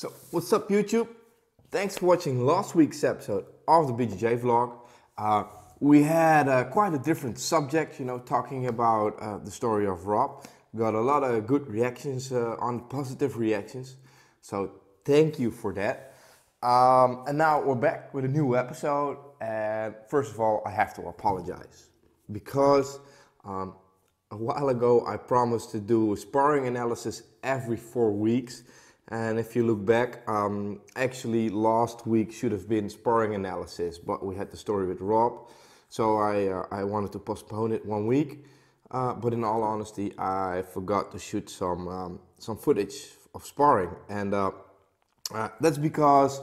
So, what's up YouTube? Thanks for watching last week's episode of the BJJ vlog. We had quite a different subject, talking about the story of Rob. Got a lot of good reactions, positive reactions. So, thank you for that. And now we're back with a new episode. And first of all, I have to apologize because a while ago I promised to do a sparring analysis every 4 weeks. And if you look back, actually last week should have been sparring analysis, but we had the story with Rob, so I wanted to postpone it 1 week. But in all honesty, I forgot to shoot some footage of sparring, and that's because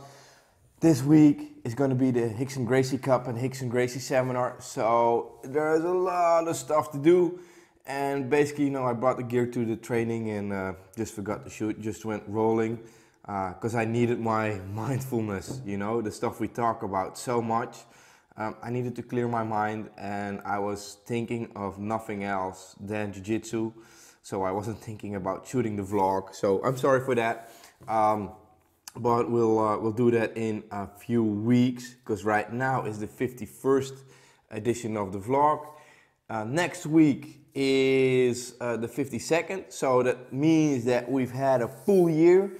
this week is going to be the Rickson Gracie Cup and Rickson Gracie seminar, so there's a lot of stuff to do. And basically, I brought the gear to the training and just forgot to shoot, just went rolling because I needed my mindfulness, the stuff we talk about so much. I needed to clear my mind, and I was thinking of nothing else than Jiu Jitsu, so I wasn't thinking about shooting the vlog, so I'm sorry for that. But we'll do that in a few weeks, because right now is the 51st edition of the vlog. Next week is the 52nd, so that means that we've had a full year,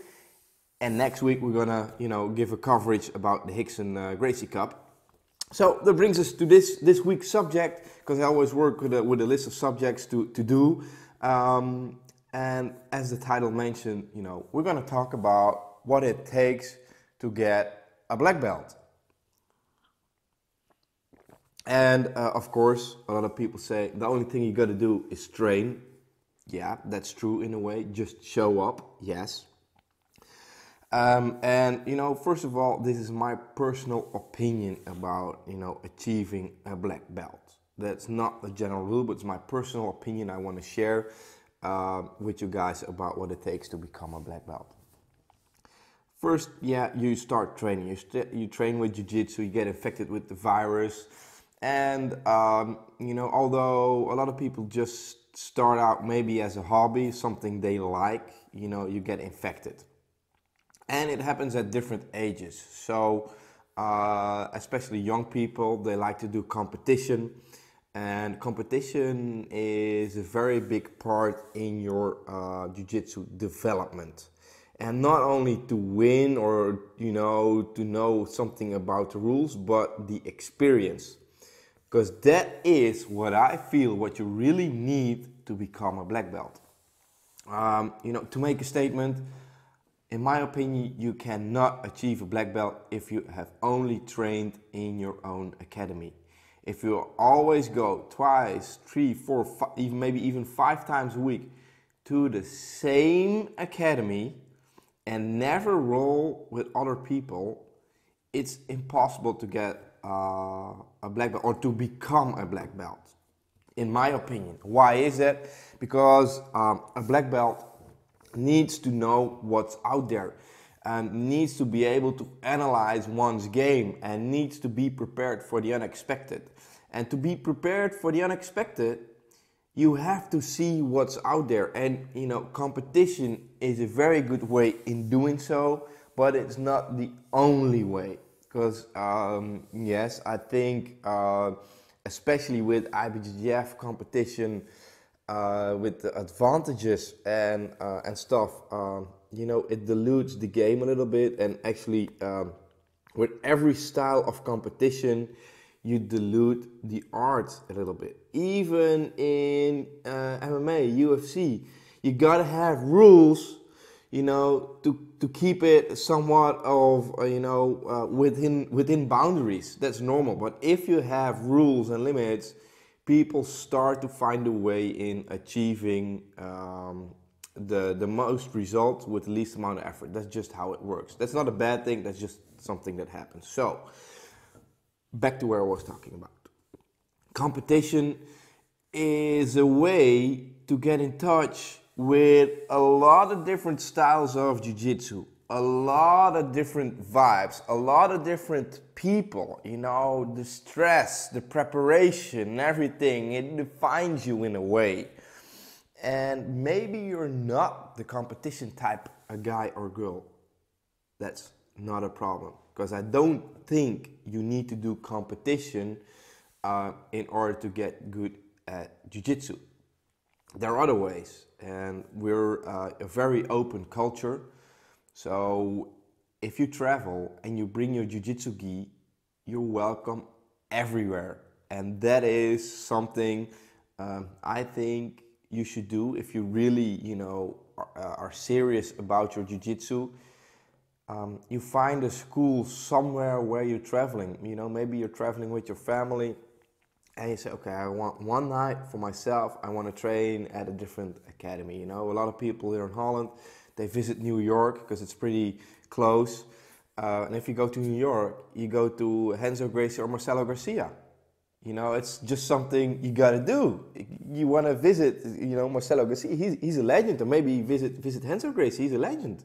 and next week we're gonna give a coverage about the Rickson Gracie Cup. So that brings us to this week's subject, because I always work with a list of subjects to do, and as the title mentioned, we're gonna talk about what it takes to get a black belt. And of course, a lot of people say the only thing you got to do is train. Yeah, that's true in a way. Just show up, yes. And first of all, this is my personal opinion about achieving a black belt. That's not a general rule, but it's my personal opinion I want to share with you guys about what it takes to become a black belt. First, yeah, you start training. You train with Jiu Jitsu. You get infected with the virus. And, although a lot of people just start out maybe as a hobby, something they like, you get infected. And it happens at different ages. So, especially young people, they like to do competition. And competition is a very big part in your jiu-jitsu development. And not only to win or, to know something about the rules, but the experience. Because that is what I feel what you really need to become a black belt. To make a statement, in my opinion, you cannot achieve a black belt if you have only trained in your own academy. If you always go twice, 3, 4, 5, maybe even 5 times a week to the same academy and never roll with other people, it's impossible to get a black belt or to become a black belt, in my opinion. Why is that? Because a black belt needs to know what's out there and needs to be able to analyze one's game and needs to be prepared for the unexpected. And to be prepared for the unexpected, you have to see what's out there. And competition is a very good way in doing so, but it's not the only way. Because, yes, I think, especially with IBJJF competition, with the advantages and stuff, it dilutes the game a little bit. And actually, with every style of competition, you dilute the art a little bit. Even in MMA, UFC, you gotta have rules, to keep it somewhat of, within boundaries. That's normal. But if you have rules and limits, people start to find a way in achieving the most results with the least amount of effort. That's just how it works. That's not a bad thing. That's just something that happens. So, back to where I was talking about. Competition is a way to get in touch with a lot of different styles of jiu-jitsu, a lot of different vibes, a lot of different people, the stress, the preparation, everything, it defines you in a way. And maybe you're not the competition type, a guy or girl. that's not a problem, because I don't think you need to do competition in order to get good at jiu-jitsu. There are other ways, and we're a very open culture. So if you travel and you bring your jiu-jitsu gi, you're welcome everywhere. And that is something I think you should do if you really, are serious about your jiu-jitsu. You find a school somewhere where you're traveling. Maybe you're traveling with your family, and you say, okay, I want one night for myself. I want to train at a different academy. A lot of people here in Holland, they visit New York because it's pretty close. And if you go to New York, you go to Renzo Gracie or Marcelo Garcia. It's just something you got to do. You want to visit, Marcelo Garcia, he's a legend. Or maybe visit Renzo Gracie, he's a legend.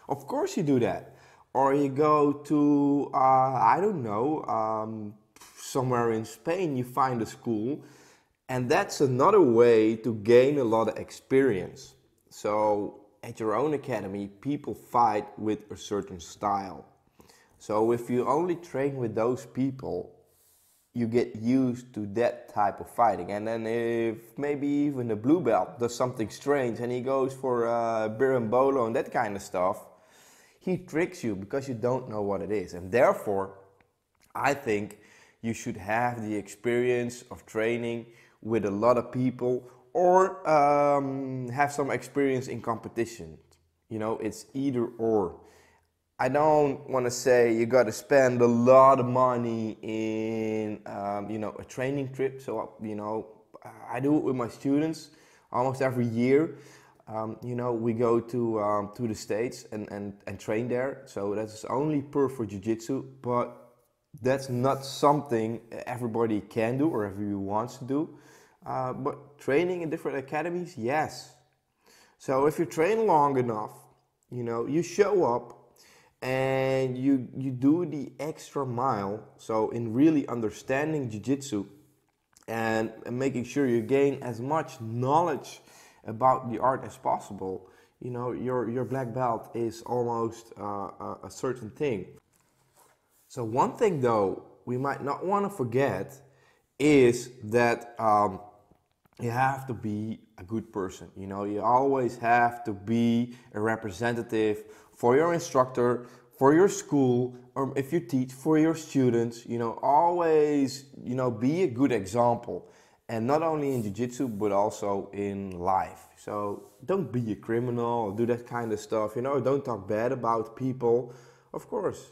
Of course you do that. Or you go to, I don't know, somewhere in Spain, you find a school. And that's another way to gain a lot of experience. So at your own academy, people fight with a certain style. So if you only train with those people, you get used to that type of fighting. And then if maybe even the blue belt does something strange and he goes for berimbolo and that kind of stuff, he tricks you because you don't know what it is. And therefore, I think you should have the experience of training with a lot of people, or have some experience in competition. It's either or. I don't want to say you got to spend a lot of money in, a training trip. So, I do it with my students almost every year. We go to the States and train there. So that's only for Jiu-Jitsu, but that's not something everybody can do or everyone wants to do. But training in different academies, yes. So if you train long enough, you show up, and you do the extra mile, so in really understanding Jiu-Jitsu and making sure you gain as much knowledge about the art as possible, your black belt is almost a certain thing. So one thing though we might not want to forget is that you have to be a good person. You always have to be a representative for your instructor, for your school, or if you teach, for your students. Always, be a good example. And not only in Jiu-Jitsu, but also in life. So don't be a criminal or do that kind of stuff. Don't talk bad about people. Of course,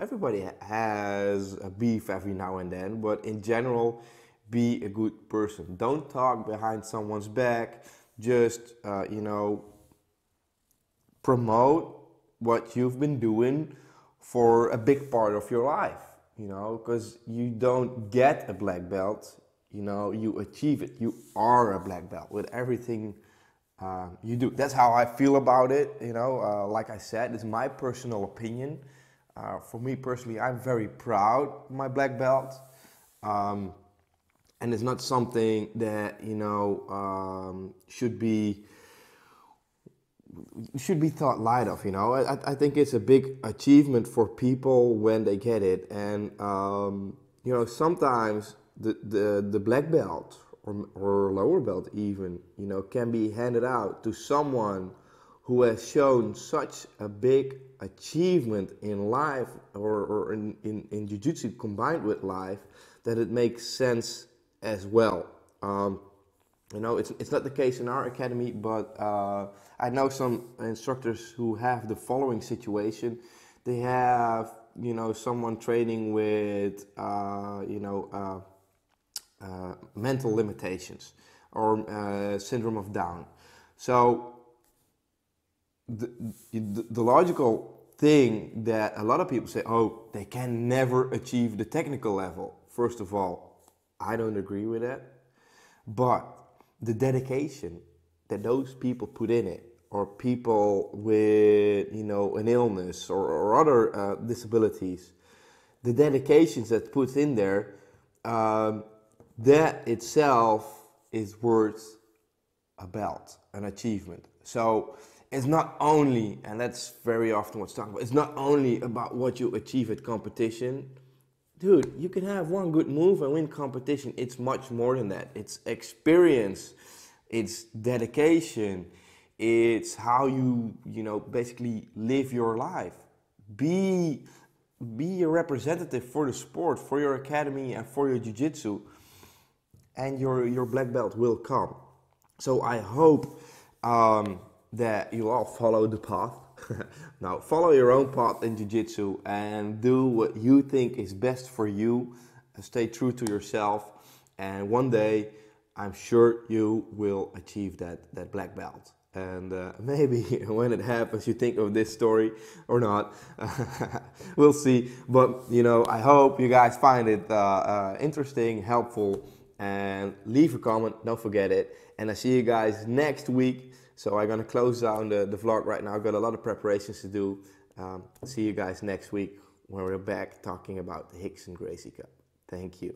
everybody has a beef every now and then, but in general, be a good person. Don't talk behind someone's back. Just, promote what you've been doing for a big part of your life, because you don't get a black belt, you achieve it. You are a black belt with everything you do. That's how I feel about it, like I said, it's my personal opinion. For me personally, I'm very proud of my black belt. And it's not something that, should be thought light of. I think it's a big achievement for people when they get it. And sometimes the black belt or lower belt even, can be handed out to someone who has shown such a big achievement in life or in Jiu-Jitsu combined with life, that it makes sense as well. It's not the case in our academy, but I know some instructors who have the following situation. They have, someone training with, mental limitations or syndrome of Down. So the logical thing that a lot of people say, oh, they can never achieve the technical level. First of all, I don't agree with that. But the dedication that those people put in it, or people with, an illness or other disabilities, the dedications that put in there, that itself is worth a belt, an achievement. So it's not only, and that's very often what's talked about, it's not only about what you achieve at competition. Dude, you can have one good move and win competition. It's much more than that. It's experience, it's dedication, it's how you basically live your life. Be a representative for the sport, for your academy and for your jiu-jitsu, and your black belt will come. So I hope that you all follow the path. Now, follow your own path in jiu-jitsu and do what you think is best for you. Stay true to yourself, and one day I'm sure you will achieve that black belt. And maybe when it happens, you think of this story or not. We'll see. But I hope you guys find it interesting, helpful, and leave a comment. Don't forget it. And I see you guys next week. So I'm gonna close down the vlog right now. I've got a lot of preparations to do. See you guys next week when we're back talking about the Hicks and Gracie Cup. Thank you.